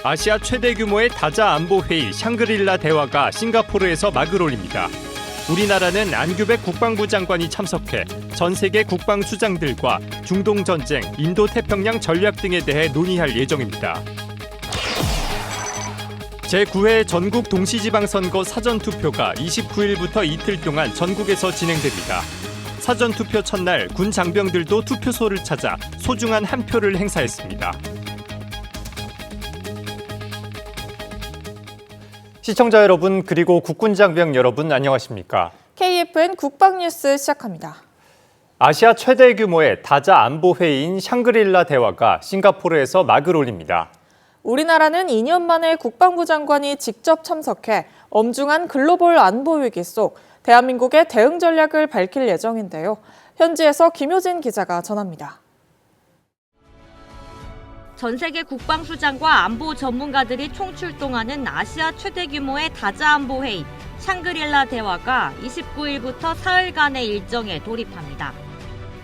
아시아 최대 규모의 다자 안보회의 샹그릴라 대화가 싱가포르에서 막을 올립니다. 우리나라는 안규백 국방부 장관이 참석해 전 세계 국방수장들과 중동전쟁, 인도태평양 전략 등에 대해 논의할 예정입니다. 제9회 전국 동시지방선거 사전투표가 29일부터 이틀 동안 전국에서 진행됩니다. 사전투표 첫날 군 장병들도 투표소를 찾아 소중한 한 표를 행사했습니다. 시청자 여러분 그리고 국군 장병 여러분 안녕하십니까? KFN 국방뉴스 시작합니다. 아시아 최대 규모의 다자 안보회의인 샹그릴라 대화가 싱가포르에서 막을 올립니다. 우리나라는 2년 만에 국방부 장관이 직접 참석해 엄중한 글로벌 안보 위기 속 대한민국의 대응 전략을 밝힐 예정인데요. 현지에서 김효진 기자가 전합니다. 전 세계 국방수장과 안보 전문가들이 총출동하는 아시아 최대 규모의 다자 안보 회의 샹그릴라 대화가 29일부터 사흘간의 일정에 돌입합니다.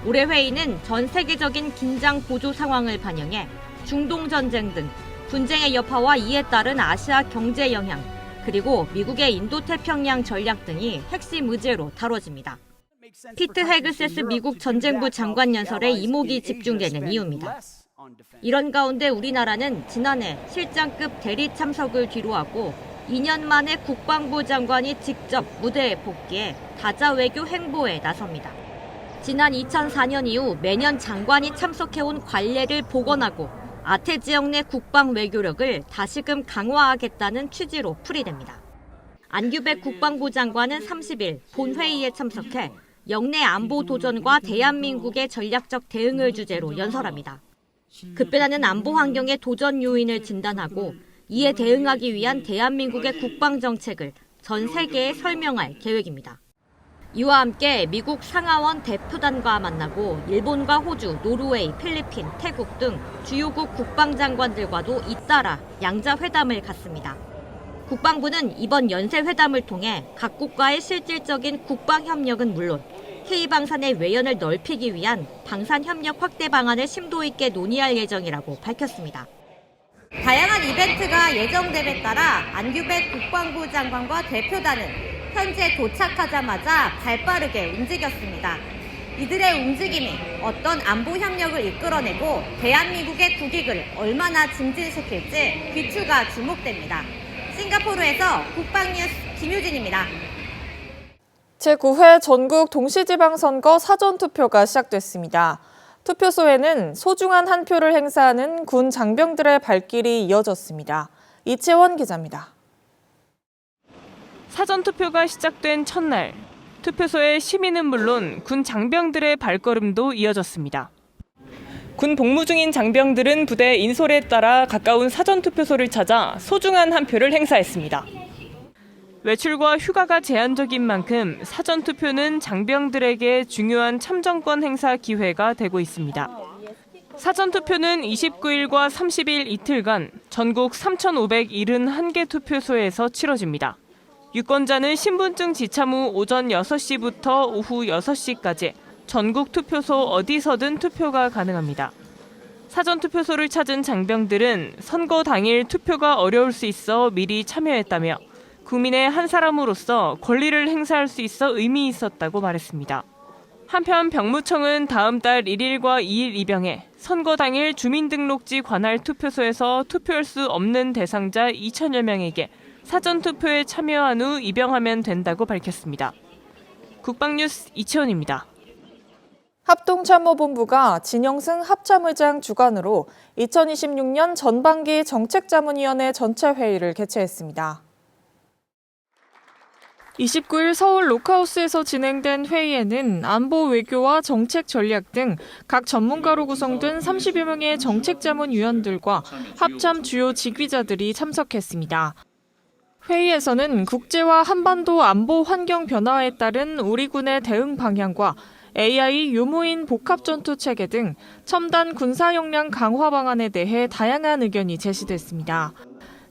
올해 회의는 전 세계적인 긴장 보조 상황을 반영해 중동 전쟁 등 분쟁의 여파와 이에 따른 아시아 경제 영향, 그리고 미국의 인도태평양 전략 등이 핵심 의제로 다뤄집니다. 피트 헤그세스 미국 전쟁부 장관 연설에 이목이 집중되는 이유입니다. 이런 가운데 우리나라는 지난해 실장급 대리 참석을 뒤로하고 2년 만에 국방부 장관이 직접 무대에 복귀해 다자 외교 행보에 나섭니다. 지난 2004년 이후 매년 장관이 참석해온 관례를 복원하고 아태 지역 내 국방 외교력을 다시금 강화하겠다는 취지로 풀이됩니다. 안규백 국방부 장관은 30일 본회의에 참석해 역내 안보 도전과 대한민국의 전략적 대응을 주제로 연설합니다. 급변하는 안보 환경의 도전 요인을 진단하고 이에 대응하기 위한 대한민국의 국방 정책을 전 세계에 설명할 계획입니다. 이와 함께 미국 상하원 대표단과 만나고 일본과 호주, 노르웨이, 필리핀, 태국 등 주요국 국방장관들과도 잇따라 양자회담을 갖습니다. 국방부는 이번 연쇄회담을 통해 각국과의 실질적인 국방협력은 물론 K방산의 외연을 넓히기 위한 방산협력 확대 방안을 심도 있게 논의할 예정이라고 밝혔습니다. 다양한 이벤트가 예정됨에 따라 안규백 국방부 장관과 대표단은 현재 도착하자마자 발빠르게 움직였습니다. 이들의 움직임이 어떤 안보 협력을 이끌어내고 대한민국의 국익을 얼마나 증진시킬지 귀추가 주목됩니다. 싱가포르에서 국방뉴스 김효진입니다. 제9회 전국 동시지방선거 사전투표가 시작됐습니다. 투표소에는 소중한 한 표를 행사하는 군 장병들의 발길이 이어졌습니다. 이채원 기자입니다. 사전투표가 시작된 첫날, 투표소에 시민은 물론 군 장병들의 발걸음도 이어졌습니다. 군 복무 중인 장병들은 부대 인솔에 따라 가까운 사전투표소를 찾아 소중한 한 표를 행사했습니다. 외출과 휴가가 제한적인 만큼 사전투표는 장병들에게 중요한 참정권 행사 기회가 되고 있습니다. 사전투표는 29일과 30일 이틀간 전국 3,571개 투표소에서 치러집니다. 유권자는 신분증 지참 후 오전 6시부터 오후 6시까지 전국 투표소 어디서든 투표가 가능합니다. 사전투표소를 찾은 장병들은 선거 당일 투표가 어려울 수 있어 미리 참여했다며 국민의 한 사람으로서 권리를 행사할 수 있어 의미 있었다고 말했습니다. 한편 병무청은 다음 달 1일과 2일 입영해 선거 당일 주민등록지 관할 투표소에서 투표할 수 없는 대상자 2천여 명에게 사전투표에 참여한 후 입영하면 된다고 밝혔습니다. 국방뉴스 이채원입니다. 합동참모본부가 진영승 합참의장 주관으로 2026년 전반기 정책자문위원회 전체 회의를 개최했습니다. 29일 서울 록하우스에서 진행된 회의에는 안보 외교와 정책 전략 등 각 전문가로 구성된 30여 명의 정책자문위원들과 합참 주요 직위자들이 참석했습니다. 회의에서는 국제와 한반도 안보 환경 변화에 따른 우리 군의 대응 방향과 AI 유무인 복합전투체계 등 첨단 군사 역량 강화 방안에 대해 다양한 의견이 제시됐습니다.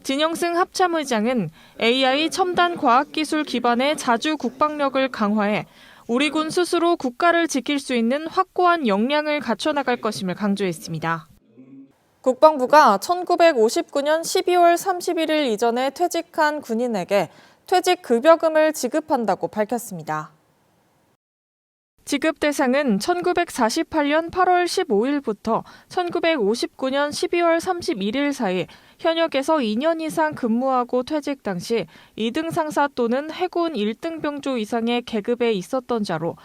진영승 합참의장은 AI 첨단 과학기술 기반의 자주 국방력을 강화해 우리 군 스스로 국가를 지킬 수 있는 확고한 역량을 갖춰나갈 것임을 강조했습니다. 국방부가 1959년 12월 31일 이전에 퇴직한 군인에게 퇴직급여금을 지급한다고 밝혔습니다. 지급 대상은 1948년 8월 15일부터 1959년 12월 31일 사이 현역에서 2년 이상 근무하고 퇴직 당시 2등 상사 또는 해군 1등 병조 이상의 계급에 있었던 자로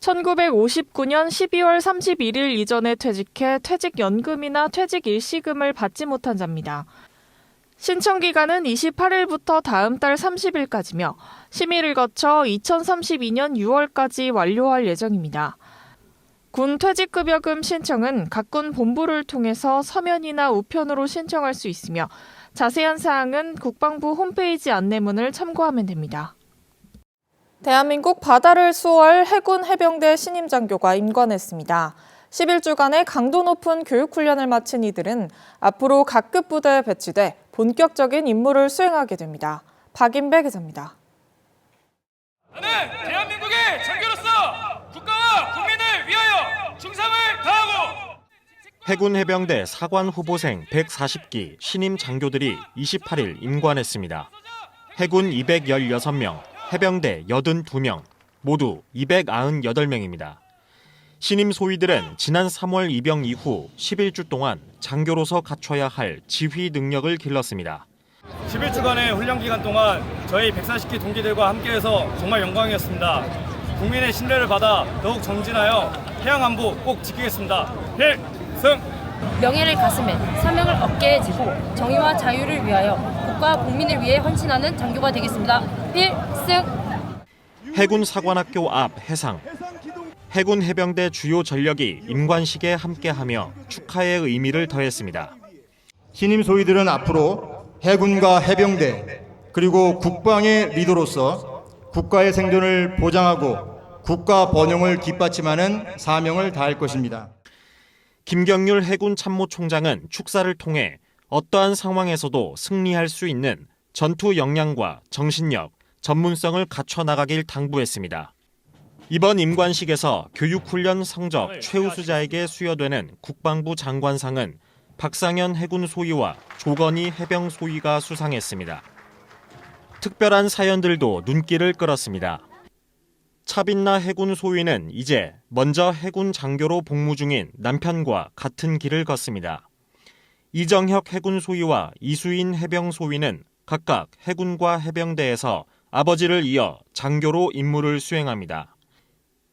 1959년 12월 31일 이전에 퇴직해 퇴직연금이나 퇴직일시금을 받지 못한 자입니다. 신청 기간은 28일부터 다음 달 30일까지며 심의를 거쳐 2032년 6월까지 완료할 예정입니다. 군 퇴직급여금 신청은 각 군 본부를 통해서 서면이나 우편으로 신청할 수 있으며 자세한 사항은 국방부 홈페이지 안내문을 참고하면 됩니다. 대한민국 바다를 수호할 해군 해병대 신임 장교가 임관했습니다. 11주간의 강도 높은 교육훈련을 마친 이들은 앞으로 각급 부대에 배치돼 본격적인 임무를 수행하게 됩니다. 박인배 기자입니다. 나는 대한민국의 장교로서 국가와 국민을 위하여 충성을 다하고 해군 해병대 사관 후보생 140기 신임 장교들이 28일 임관했습니다. 해군 216명, 해병대 82명, 모두 298명입니다. 신임 소위들은 지난 3월 입영 이후 11주 동안 장교로서 갖춰야 할 지휘 능력을 길렀습니다. 11주간의 훈련 기간 동안 저희 140기 동기들과 함께해서 정말 영광이었습니다. 국민의 신뢰를 받아 더욱 정진하여 해양 안보 꼭 지키겠습니다. 필승! 명예를 가슴에 사명을 어깨에 지고 정의와 자유를 위하여 국가와 국민을 위해 헌신하는 장교가 되겠습니다. 필승! 해군 사관학교 앞 해상. 해군 해병대 주요 전력이 임관식에 함께하며 축하의 의미를 더했습니다. 신임 소위들은 앞으로 해군과 해병대 그리고 국방의 리더로서 국가의 생존을 보장하고 국가 번영을 뒷받침하는 사명을 다할 것입니다. 김경률 해군 참모총장은 축사를 통해 어떠한 상황에서도 승리할 수 있는 전투 역량과 정신력, 전문성을 갖춰 나가길 당부했습니다. 이번 임관식에서 교육훈련 성적 최우수자에게 수여되는 국방부 장관상은 박상현 해군 소위와 조건희 해병 소위가 수상했습니다. 특별한 사연들도 눈길을 끌었습니다. 차빈나 해군 소위는 이제 먼저 해군 장교로 복무 중인 남편과 같은 길을 걷습니다. 이정혁 해군 소위와 이수인 해병 소위는 각각 해군과 해병대에서 아버지를 이어 장교로 임무를 수행합니다.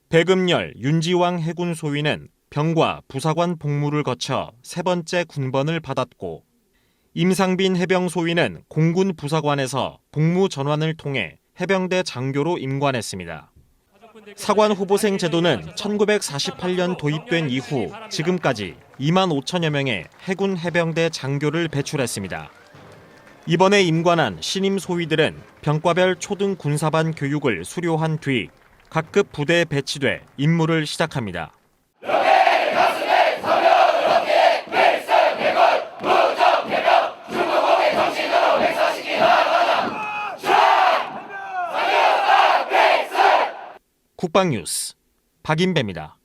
백음열 윤지왕 해군 소위는 병과 부사관 복무를 거쳐 세 번째 군번을 받았고, 임상빈 해병 소위는 공군 부사관에서 복무 전환을 통해 해병대 장교로 임관했습니다. 사관 후보생 제도는 1948년 도입된 이후 지금까지 2만 5천여 명의 해군 해병대 장교를 배출했습니다. 이번에 임관한 신임 소위들은 병과별 초등 군사반 교육을 수료한 뒤 각급 부대에 배치돼 임무를 시작합니다. 국방뉴스 박인배입니다.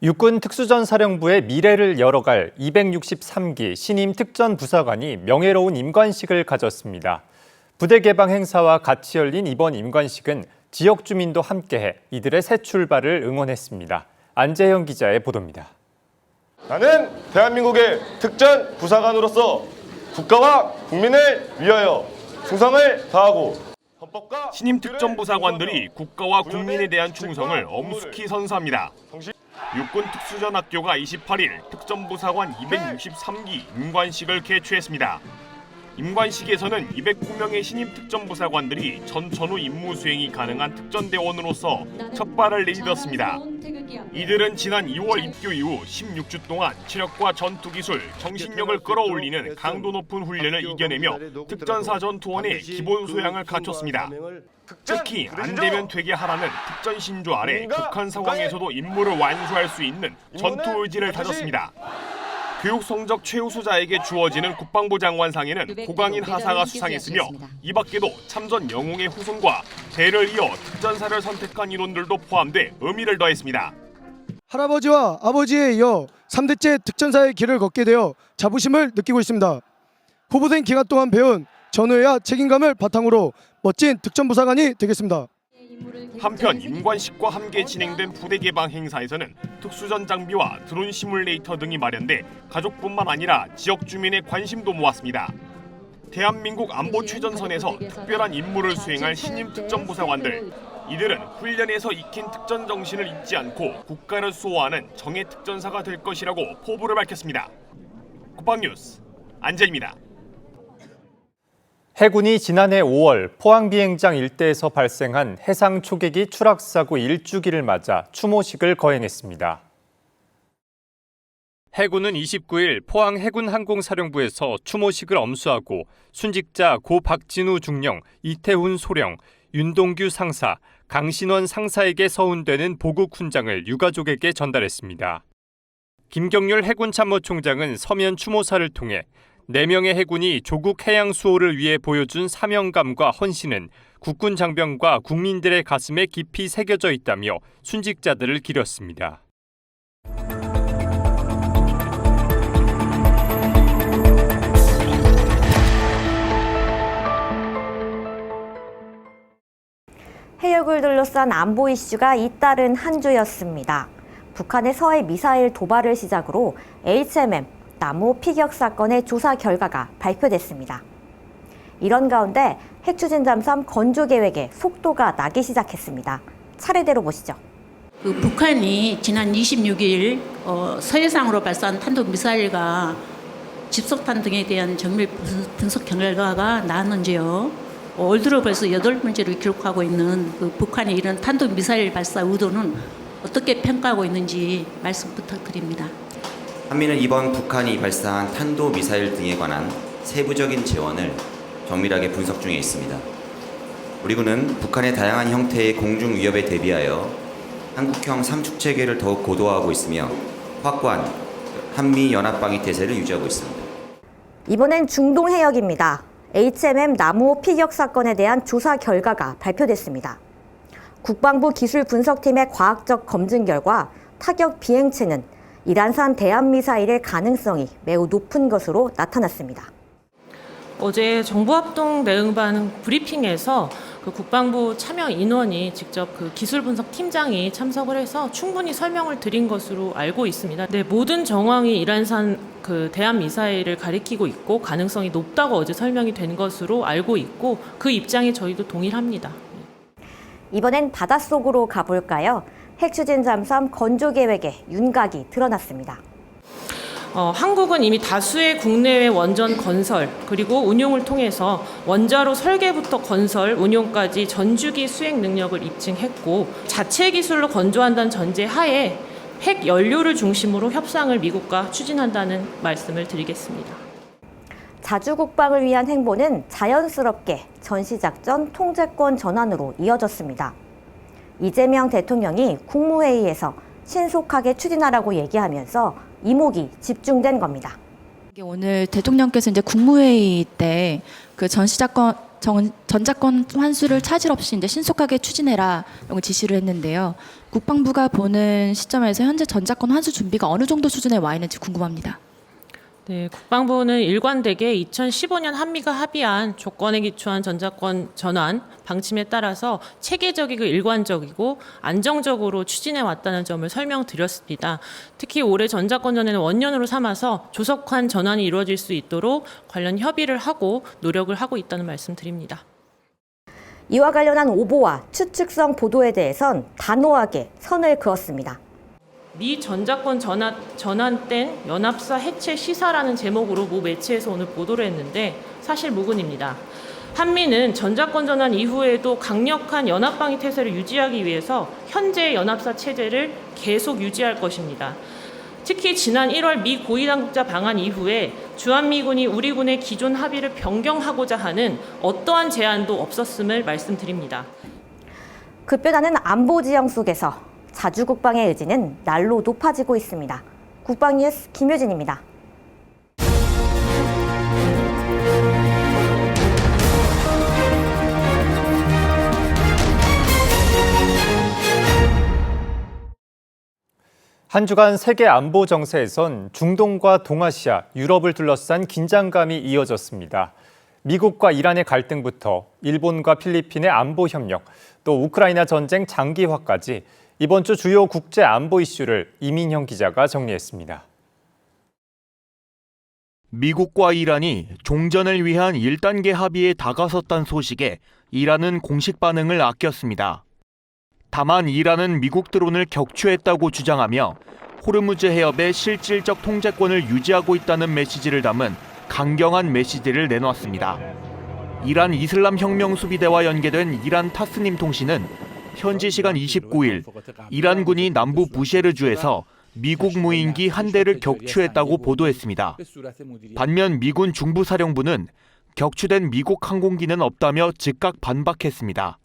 육군 특수전사령부의 미래를 열어갈 263기 신임 특전부사관이 명예로운 임관식을 가졌습니다. 부대 개방 행사와 같이 열린 이번 임관식은 지역 주민도 함께해 이들의 새 출발을 응원했습니다. 안재영 기자의 보도입니다. 나는 대한민국의 특전부사관으로서 국가와 국민을 위하여 충성을 다하고 신임 특전부사관들이 국가와 국민에 대한 충성을 엄숙히 선사합니다. 육군 특수전학교가 28일 특전부사관 263기 임관식을 개최했습니다. 임관식에서는 209명의 신임 특전부사관들이 전후 임무 수행이 가능한 특전대원으로서 첫 발을 내딛었습니다. 이들은 지난 2월 입교 이후 16주 동안 체력과 전투기술, 정신력을 끌어올리는 강도 높은 훈련을 이겨내며 특전사 전투원의 기본 소양을 갖췄습니다. 특히 안되면 되게 하라는 특전 신조 아래 극한 상황에서도 임무를 완수할 수 있는 전투 의지를 다졌습니다. 교육 성적 최우수자에게 주어지는 국방부 장관상에는 고강인 하사가 수상했으며 이 밖에도 참전 영웅의 후손과 대를 이어 특전사를 선택한 인원들도 포함돼 의미를 더했습니다. 할아버지와 아버지에 이어 3대째 특전사의 길을 걷게 되어 자부심을 느끼고 있습니다. 후보된 기간 동안 배운 전우회와 책임감을 바탕으로 멋진 특전부사관이 되겠습니다. 한편 임관식과 함께 진행된 부대 개방 행사에서는 특수전 장비와 드론 시뮬레이터 등이 마련돼 가족뿐만 아니라 지역 주민의 관심도 모았습니다. 대한민국 안보 최전선에서 특별한 임무를 수행할 신임 특전부사관들. 이들은 훈련에서 익힌 특전 정신을 잊지 않고 국가를 수호하는 정예 특전사가 될 것이라고 포부를 밝혔습니다. 국방뉴스 안재입니다. 해군이 지난해 5월 포항 비행장 일대에서 발생한 해상 초계기 추락 사고 1주기를 맞아 추모식을 거행했습니다. 해군은 29일 포항 해군항공사령부에서 추모식을 엄수하고 순직자 고 박진우 중령, 이태훈 소령, 윤동규 상사, 강신원 상사에게 서운되는 보국 훈장을 유가족에게 전달했습니다. 김경률 해군참모총장은 서면 추모사를 통해 4명의 해군이 조국 해양 수호를 위해 보여준 사명감과 헌신은 국군 장병과 국민들의 가슴에 깊이 새겨져 있다며 순직자들을 기렸습니다. 해역을 둘러싼 안보 이슈가 잇따른 한 주였습니다. 북한의 서해 미사일 도발을 시작으로 HMM 남호 피격 사건의 조사 결과가 발표됐습니다. 이런 가운데 핵추진 잠수함 건조 계획에 속도가 나기 시작했습니다. 차례대로 보시죠. 북한이 지난 26일 서해상으로 발사한 탄도미사일과 집속탄 등에 대한 정밀 분석 결과가 나왔는지요. 올 들어 벌써 8번째로 기록하고 있는 북한의 이런 탄도미사일 발사 의도는 어떻게 평가하고 있는지 말씀 부탁드립니다. 한미는 이번 북한이 발사한 탄도미사일 등에 관한 세부적인 재원을 정밀하게 분석 중에 있습니다. 우리 군은 북한의 다양한 형태의 공중 위협에 대비하여 한국형 삼축 체계를 더욱 고도화하고 있으며 확고한 한미 연합 방위 태세를 유지하고 있습니다. 이번엔 중동 해역입니다. HMM 남호 피격 사건에 대한 조사 결과가 발표됐습니다. 국방부 기술분석팀의 과학적 검증 결과 타격 비행체는 이란산 대한미사일의 가능성이 매우 높은 것으로 나타났습니다. 어제 정부합동 대응반 브리핑에서 국방부 참여 인원이 직접 기술 분석 팀장이 참석을 해서 충분히 설명을 드린 것으로 알고 있습니다. 네, 모든 정황이 이란산 대한 미사일을 가리키고 있고 가능성이 높다고 어제 설명이 된 것으로 알고 있고 그 입장에 저희도 동일합니다. 이번엔 바닷속으로 가볼까요? 핵추진 잠수함 건조 계획에 윤곽이 드러났습니다. 한국은 이미 다수의 국내외 원전 건설 그리고 운용을 통해서 원자로 설계부터 건설, 운용까지 전주기 수행 능력을 입증했고 자체 기술로 건조한다는 전제 하에 핵 연료를 중심으로 협상을 미국과 추진한다는 말씀을 드리겠습니다. 자주국방을 위한 행보는 자연스럽게 전시작전 통제권 전환으로 이어졌습니다. 이재명 대통령이 국무회의에서 신속하게 추진하라고 얘기하면서 이목이 집중된 겁니다. 오늘 대통령께서 이제 국무회의 때 전자권 환수를 차질 없이 이제 신속하게 추진해라라고 지시를 했는데요. 국방부가 보는 시점에서 현재 전자권 환수 준비가 어느 정도 수준에 와 있는지 궁금합니다. 네, 국방부는 일관되게 2015년 한미가 합의한 조건에 기초한 전자권 전환 방침에 따라서 체계적이고 일관적이고 안정적으로 추진해 왔다는 점을 설명드렸습니다. 특히 올해 전자권 전환을 원년으로 삼아서 조속한 전환이 이루어질 수 있도록 관련 협의를 하고 노력을 하고 있다는 말씀드립니다. 이와 관련한 오보와 추측성 보도에 대해선 단호하게 선을 그었습니다. 미 전자권 전환된 연합사 해체 시사라는 제목으로 모 매체에서 오늘 보도를 했는데 사실 무근입니다. 한미는 전자권 전환 이후에도 강력한 연합방위 태세를 유지하기 위해서 현재 연합사 체제를 계속 유지할 것입니다. 특히 지난 1월 미 고위당국자 방한 이후에 주한미군이 우리 군의 기존 합의를 변경하고자 하는 어떠한 제안도 없었음을 말씀드립니다. 급변하는 안보 지형 속에서 자주국방의 의지는 날로 높아지고 있습니다. 국방뉴스 김효진입니다. 한 주간 세계 안보 정세에선 중동과 동아시아, 유럽을 둘러싼 긴장감이 이어졌습니다. 미국과 이란의 갈등부터 일본과 필리핀의 안보 협력, 또 우크라이나 전쟁 장기화까지 이번 주 주요 국제 안보 이슈를 이민형 기자가 정리했습니다. 미국과 이란이 종전을 위한 1단계 합의에 다가섰다는 소식에 이란은 공식 반응을 아꼈습니다. 다만 이란은 미국 드론을 격추했다고 주장하며 호르무즈 해협의 실질적 통제권을 유지하고 있다는 메시지를 담은 강경한 메시지를 내놨습니다. 이란 이슬람 혁명 수비대와 연계된 이란 타스님 통신은 현지 시간 29일 이란군이 남부 부셰르주에서 미국 무인기 한 대를 격추했다고 보도했습니다. 반면 미군 중부사령부는 격추된 미국 항공기는 없다며 즉각 반박했습니다.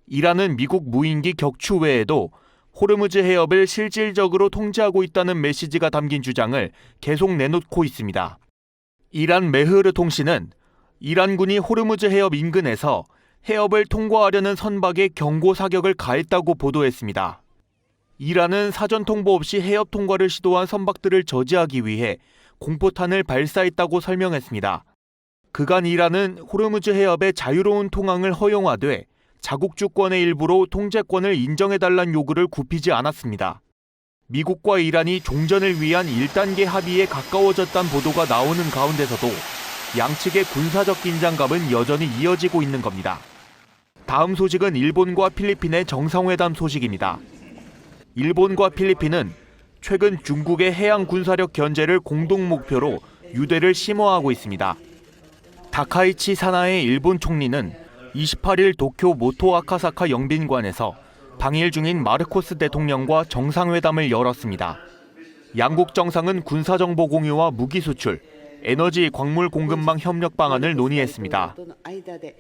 이란은 미국 무인기 격추 외에도 호르무즈 해협을 실질적으로 통제하고 있다는 메시지가 담긴 주장을 계속 내놓고 있습니다. 이란 메흐르 통신은 이란군이 호르무즈 해협 인근에서 해협을 통과하려는 선박에 경고 사격을 가했다고 보도했습니다. 이란은 사전 통보 없이 해협 통과를 시도한 선박들을 저지하기 위해 공포탄을 발사했다고 설명했습니다. 그간 이란은 호르무즈 해협의 자유로운 통항을 허용하되 자국 주권의 일부로 통제권을 인정해달란 요구를 굽히지 않았습니다. 미국과 이란이 종전을 위한 1단계 합의에 가까워졌다는 보도가 나오는 가운데서도 양측의 군사적 긴장감은 여전히 이어지고 있는 겁니다. 다음 소식은 일본과 필리핀의 정상회담 소식입니다. 일본과 필리핀은 최근 중국의 해양 군사력 견제를 공동 목표로 유대를 심화하고 있습니다. 다카이치 사나의 일본 총리는 28일 도쿄 모토 아카사카 영빈관에서 방일 중인 마르코스 대통령과 정상회담을 열었습니다. 양국 정상은 군사정보 공유와 무기 수출, 에너지 광물 공급망 협력 방안을 논의했습니다.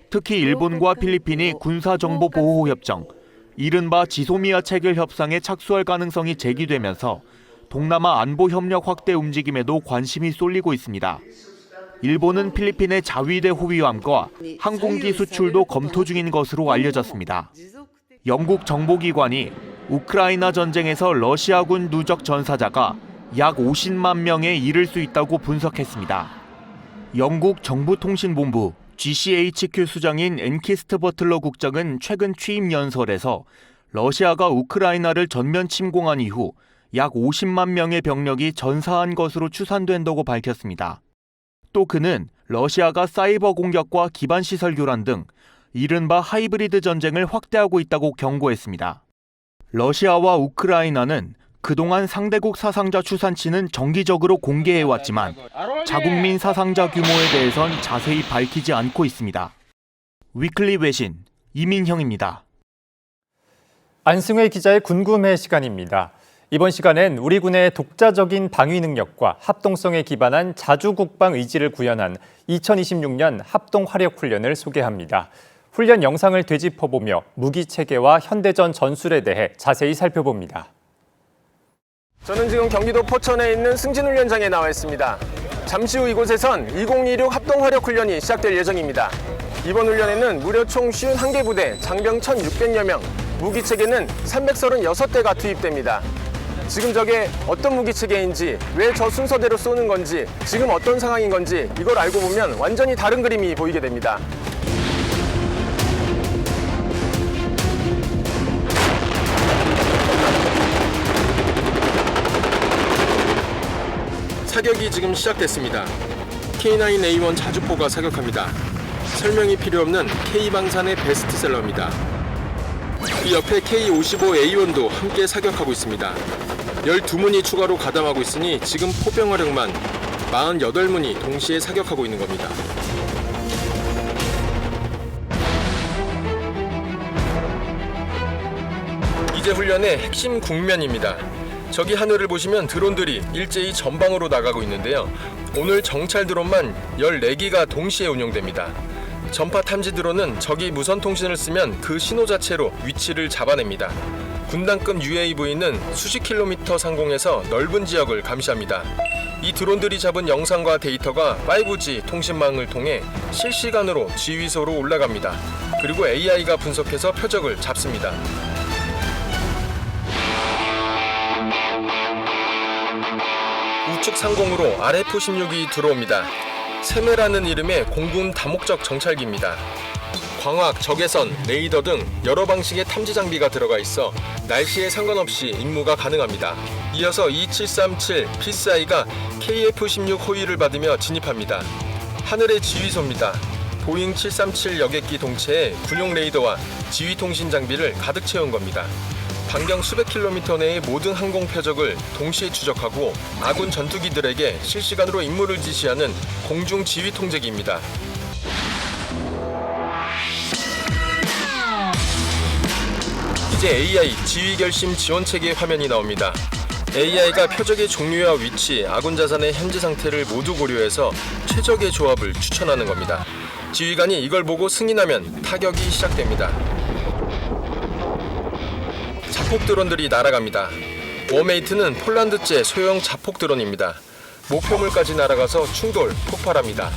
특히 일본과 필리핀이 군사정보 보호 협정, 이른바 지소미아 체결 협상에 착수할 가능성이 제기되면서 동남아 안보 협력 확대 움직임에도 관심이 쏠리고 있습니다. 일본은 필리핀의 자위대 호위함과 항공기 수출도 검토 중인 것으로 알려졌습니다. 영국 정보기관이 우크라이나 전쟁에서 러시아군 누적 전사자가 약 50만 명에 이를 수 있다고 분석했습니다. 영국 정부통신본부 GCHQ 수장인 앤키스트 버틀러 국장은 최근 취임 연설에서 러시아가 우크라이나를 전면 침공한 이후 약 50만 명의 병력이 전사한 것으로 추산된다고 밝혔습니다. 또 그는 러시아가 사이버 공격과 기반시설 교란 등 이른바 하이브리드 전쟁을 확대하고 있다고 경고했습니다. 러시아와 우크라이나는 그동안 상대국 사상자 추산치는 정기적으로 공개해왔지만 자국민 사상자 규모에 대해선 자세히 밝히지 않고 있습니다. 위클리 외신 이민형입니다. 안승회 기자의 궁금해 시간입니다. 이번 시간엔 우리 군의 독자적인 방위 능력과 합동성에 기반한 자주국방 의지를 구현한 2026년 합동화력훈련을 소개합니다. 훈련 영상을 되짚어보며 무기체계와 현대전 전술에 대해 자세히 살펴봅니다. 저는 지금 경기도 포천에 있는 승진훈련장에 나와 있습니다. 잠시 후 이곳에선 2026 합동화력훈련이 시작될 예정입니다. 이번 훈련에는 무려 총 51개 부대, 장병 1,600여 명, 무기체계는 336대가 투입됩니다. 지금 저게 어떤 무기체계인지, 왜 저 순서대로 쏘는 건지, 지금 어떤 상황인 건지 이걸 알고 보면 완전히 다른 그림이 보이게 됩니다. 사격이 지금 시작됐습니다. K9A1 자주포가 사격합니다. 설명이 필요 없는 K방산의 베스트셀러입니다. 그 옆에 K55A1도 함께 사격하고 있습니다. 12문이 추가로 가담하고 있으니 지금 포병화력만 48문이 동시에 사격하고 있는 겁니다. 이제 훈련의 핵심 국면입니다. 저기 하늘을 보시면 드론들이 일제히 전방으로 나가고 있는데요. 오늘 정찰 드론만 14기가 동시에 운용됩니다. 전파 탐지 드론은 적이 무선 통신을 쓰면 그 신호 자체로 위치를 잡아냅니다. 군단급 UAV는 수십 킬로미터 상공에서 넓은 지역을 감시합니다. 이 드론들이 잡은 영상과 데이터가 5G 통신망을 통해 실시간으로 지휘소로 올라갑니다. 그리고 AI가 분석해서 표적을 잡습니다. 우측 상공으로 RF-16이 들어옵니다. 세메라는 이름의 공군 다목적 정찰기입니다. 광학, 적외선, 레이더 등 여러 방식의 탐지 장비가 들어가 있어 날씨에 상관없이 임무가 가능합니다. 이어서 2737 PSI가 KF-16 호위를 받으며 진입합니다. 하늘의 지휘소입니다. 보잉 737 여객기 동체에 군용 레이더와 지휘통신 장비를 가득 채운 겁니다. 반경 수백 킬로미터 내의 모든 항공 표적을 동시에 추적하고 아군 전투기들에게 실시간으로 임무를 지시하는 공중 지휘 통제기입니다. 이제 AI 지휘 결심 지원 체계 화면이 나옵니다. AI가 표적의 종류와 위치, 아군 자산의 현재 상태를 모두 고려해서 최적의 조합을 추천하는 겁니다. 지휘관이 이걸 보고 승인하면 타격이 시작됩니다. 자폭 드론들이 날아갑니다. 워메이트는 폴란드제 소형 자폭 드론입니다. 목표물까지 날아가서 충돌, 폭발합니다.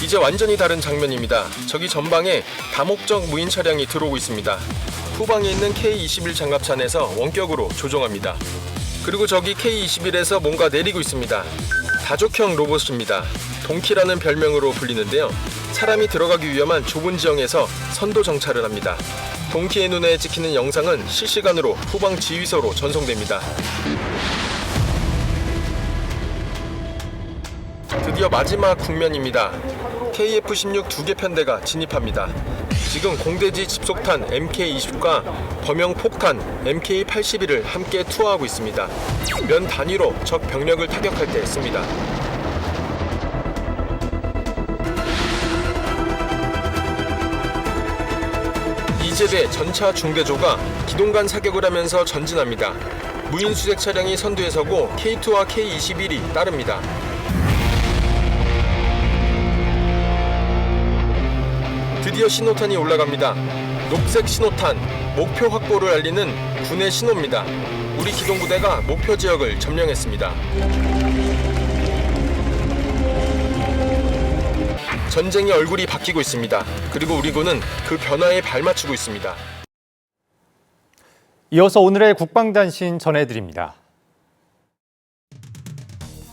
이제 완전히 다른 장면입니다. 저기 전방에 다목적 무인 차량이 들어오고 있습니다. 후방에 있는 K-21 장갑차 안에서 원격으로 조종합니다. 그리고 저기 K-21에서 뭔가 내리고 있습니다. 다족형 로봇입니다. 동키라는 별명으로 불리는데요. 사람이 들어가기 위험한 좁은 지형에서 선도 정찰을 합니다. 동키의 눈에 찍히는 영상은 실시간으로 후방 지휘소로 전송됩니다. 드디어 마지막 국면입니다. KF-16 2개 편대가 진입합니다. 지금 공대지 집속탄 MK-20과 범용 폭탄 MK-81을 함께 투하하고 있습니다. 면 단위로 적 병력을 타격할 때 씁니다. 이제대 전차 중대조가 기동간 사격을 하면서 전진합니다. 무인 수색 차량이 선두에 서고 K2와 K-21이 따릅니다. 드디어 신호탄이 올라갑니다. 녹색 신호탄, 목표 확보를 알리는 군의 신호입니다. 우리 기동부대가 목표 지역을 점령했습니다. 전쟁의 얼굴이 바뀌고 있습니다. 그리고 우리 군은 그 변화에 발맞추고 있습니다. 이어서 오늘의 국방단신 전해드립니다.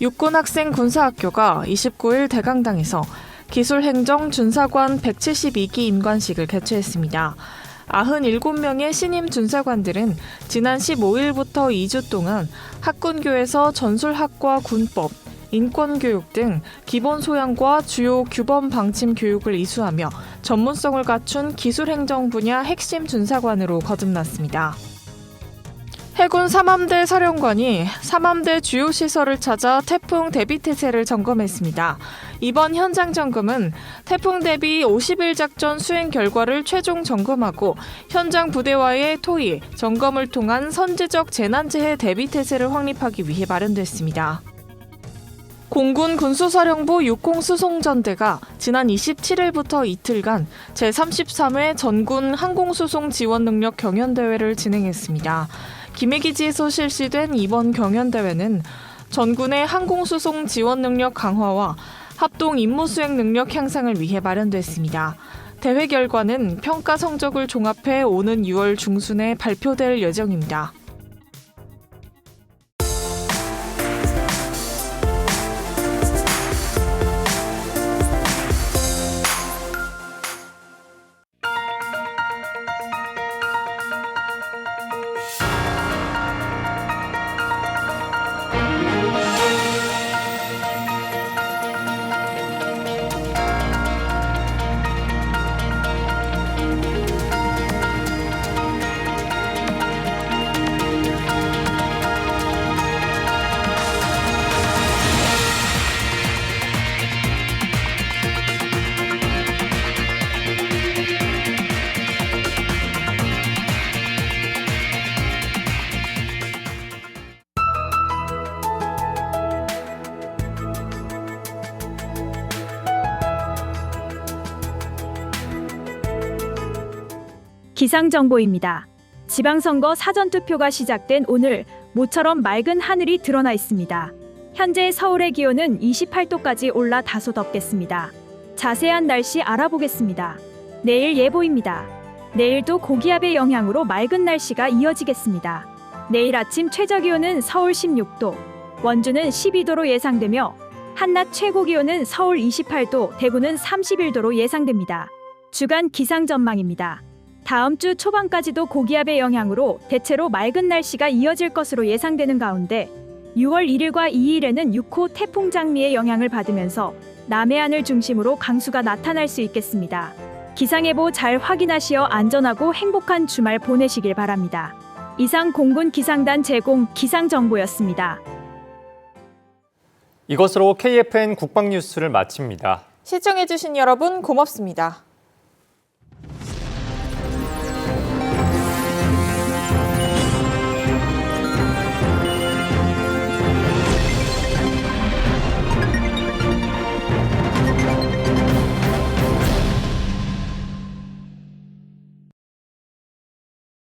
육군학생 군사학교가 29일 대강당에서 기술행정 준사관 172기 임관식을 개최했습니다. 97명의 신임 준사관들은 지난 15일부터 2주 동안 학군교에서 전술학과 군법, 인권교육 등 기본 소양과 주요 규범 방침 교육을 이수하며 전문성을 갖춘 기술행정 분야 핵심 준사관으로 거듭났습니다. 해군 삼함대 사령관이 삼함대 주요 시설을 찾아 태풍 대비태세를 점검했습니다. 이번 현장 점검은 태풍 대비 50일 작전 수행 결과를 최종 점검하고 현장 부대와의 토의, 점검을 통한 선제적 재난재해 대비태세를 확립하기 위해 마련됐습니다. 공군 군수사령부 육공수송전대가 지난 27일부터 이틀간 제33회 전군 항공수송 지원능력 경연대회를 진행했습니다. 김해기지에서 실시된 이번 경연대회는 전군의 항공수송 지원 능력 강화와 합동 임무 수행 능력 향상을 위해 마련됐습니다. 대회 결과는 평가 성적을 종합해 오는 6월 중순에 발표될 예정입니다. 기상정보입니다. 지방선거 사전투표가 시작된 오늘 모처럼 맑은 하늘이 드러나 있습니다. 현재 서울의 기온은 28도까지 올라 다소 덥겠습니다. 자세한 날씨 알아보겠습니다. 내일 예보입니다. 내일도 고기압의 영향으로 맑은 날씨가 이어지겠습니다. 내일 아침 최저기온은 서울 16도, 원주는 12도로 예상되며 한낮 최고기온은 서울 28도, 대구는 31도로 예상됩니다. 주간 기상 전망입니다. 다음 주 초반까지도 고기압의 영향으로 대체로 맑은 날씨가 이어질 것으로 예상되는 가운데 6월 1일과 2일에는 6호 태풍 장미의 영향을 받으면서 남해안을 중심으로 강수가 나타날 수 있겠습니다. 기상예보 잘 확인하시어 안전하고 행복한 주말 보내시길 바랍니다. 이상 공군 기상단 제공 기상정보였습니다. 이것으로 KFN 국방뉴스를 마칩니다. 시청해주신 여러분 고맙습니다.